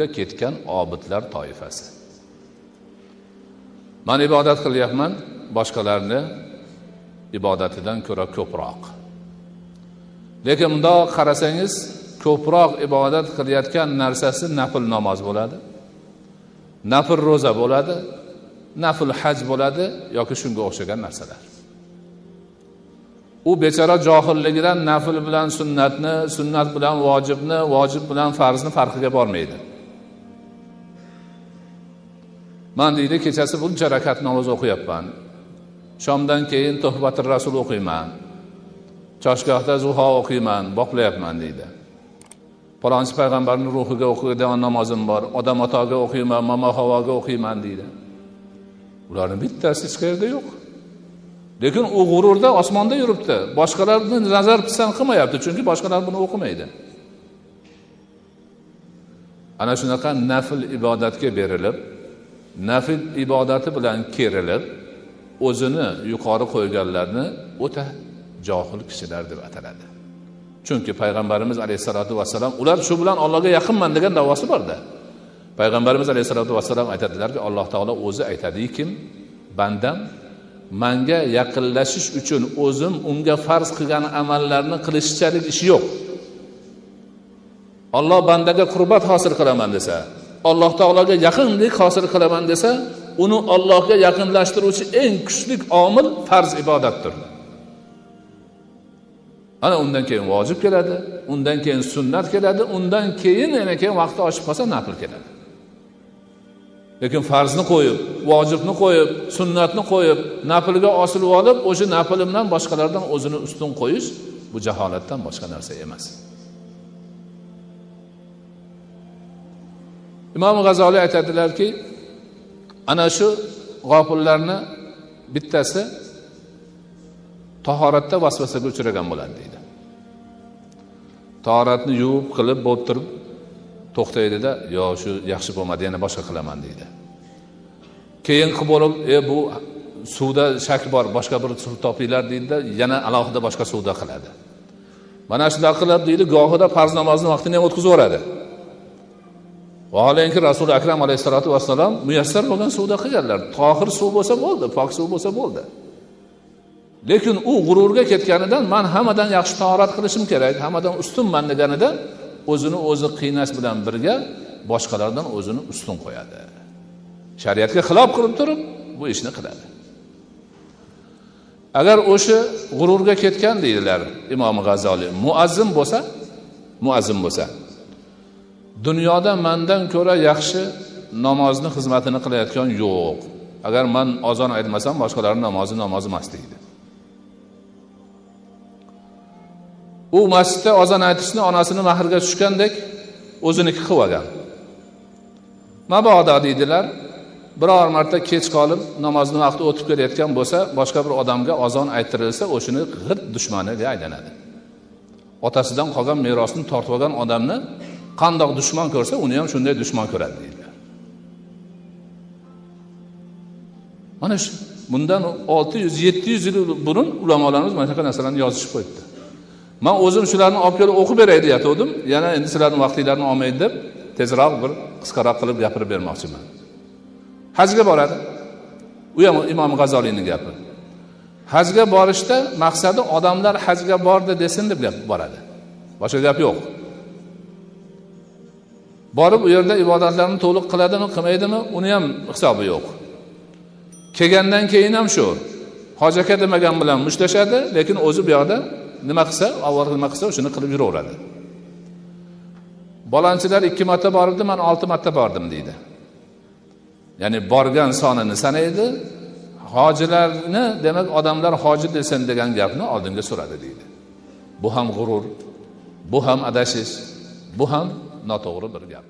g'ururga ketgan obidlar toifasi. Men ibodat qilyapman, boshqalarni ibodatidan ko'ra ko'proq. Lekin bundoq qarasangiz, ko'proq ibodat qilayotgan narsasi nafl namoz bo'ladi, nafl roza bo'ladi, nafl haj bo'ladi yoki shunga o'xshagan narsalar. U bechora johilligidan nafl bilan sunnatni, sunnat bilan vojibni, vojib bilan farzni farqiga bormaydi. Men deydi, kechasi buncha rakat namoz o'qiyapman. Shomdan keyin Tuhfatur Rasul o'qiyman. Choshgohda zuho o'qiyman, boqlayapman deydi. Palonchi payg'ambarning ruhiga o'qiydigan namozim bor. Odam atoga o'qiyman, mamo havoga o'qiyman deydi. Ularning bittasi hech qayerda yo'q. Lekin u g'ururda osmonda yuribdi. Boshqalarni nazar pisand qilmayapti, chunki boshqalar buni o'qimaydi. Ana shunaqa nafl ibodatga berilib, nafl ibodati bilan kerilib, o'zini yuqori qo'yganlarni o'ta johil kishilar deb ataladi. Chunki payg'ambarimiz alayhisolatu vassalam ular shu bilan Allohga yaqinman degan da'vosi bor-da. Payg'ambarimiz alayhisolatu vassalam aytadilarki, Alloh taolo o'zi aytadiki, bandam menga yaqinlashish uchun o'zim unga farz qilgan amallarni qilishchalik ishi yo'q. Alloh bandaga qurbat hosil qilaman desa, Alloh taologa yaqinlik hosil qilaman desa, uni Allohga yaqinlashtiruvchi eng kuchli omil farz ibodatdir. Ana undan keyin vojib keladi, undan keyin sunnat keladi, undan keyin vaqti oshib qolsa nafl keladi. Lekin farzni qo'yib, vojibni qo'yib, sunnatni qo'yib, naflga osilib olib, o'sha nafl bilan boshqalardan o'zini ustun qo'yish bu jaholatdan boshqa narsa emas. Imom G'azoliy aytadilarki, ana shu g'ofillarni bittasi tahoratda vasvasaga uchragan bo'ladi deydi. Tahoratni yuvib qilib bo'ttirib to'xtaydida, yo shu yaxshi bo'lmadi, yana boshqa qilaman deydi. Keyin qilib bo'lib, bu suvda shak bor, boshqa bir suv topinglar deydi-da, yana alohida boshqa suvda qiladi. Mana shunday qilib deydi, gohida farz namozni vaqtini ham o'tkazib yuboradi. Vaholanki Rasul akram alayhisolatu vassalam muyassar bo'lgan suvda qilganlar. Tohir suv bo'lsa bo'ldi, pok suv bo'lsa bo'ldi. Lekin u g'ururga ketganidan men hammadan yaxshi tahorat qilishim kerak, hammadan ustunman deganida o'zini o'zi qiynash bilan birga boshqalardan o'zini ustun qo'yadi. Shariatga xilof qilib turib bu ishni qiladi. Agar o'sha g'ururga ketgan deydilar Imom G'azoliy, muazzin bo'lsa, dunyoda mendan ko'ra yaxshi namozni xizmatini qilayotgan yo'q. Agar men azon aytmasam, boshqalarning namozi emas deydi. U masjidda azon aytishni onasini mahrga tushgandek o'ziniki qilib olgan. Mabodo deydilar, biror marta kech qolib namozning vaqti o'tib kelayotgan bo'lsa, boshqa bir odamga azon aytirilsa, o'shini g'irt dushmaniga aylanadi. Otasidan qolgan merosni tortib olgan odamni qandoq dushman ko'rsa, uni ham shunday dushman ko'radi deydilar. Mana shu bundan 600-700 yil burun ulamolarimiz mana shunaqa narsalarni yozishib qo'yibdi. Men o'zim shularni olib kelib o'qib beray deyotgandim. Yana endi sizlarning vaqtinglarni olmaydi deb tezroq bir qisqaroq qilib gapirib bermoqchiman. Hajga boradi. U ham Imom G'azoliyning gapi. Hajga borishda maqsadi odamlar hajga bordi desin deb gap boradi. Boshqa gap yo'q. Borib u yerda ibodatlarni to'liq qiladimi, qilmaydimi, uni ham hisobi yo'q. Kelgandan keyin ham shu. Hoj aka demagan bilan mushtashadi, lekin o'zi bu yoqda nima qilsa, avval nima qilsa, shuni qilib yuraveradi. Balonchilar 2 marta bordi, men 6 marta bordim deydi. Ya'ni borgan sonini sanaydi, hojilarni, demak odamlar hoji desin degan gapni oldinga suradi deydi. Bu ham g'urur, bu ham adashish, bu ham noto'g'ri bir gap.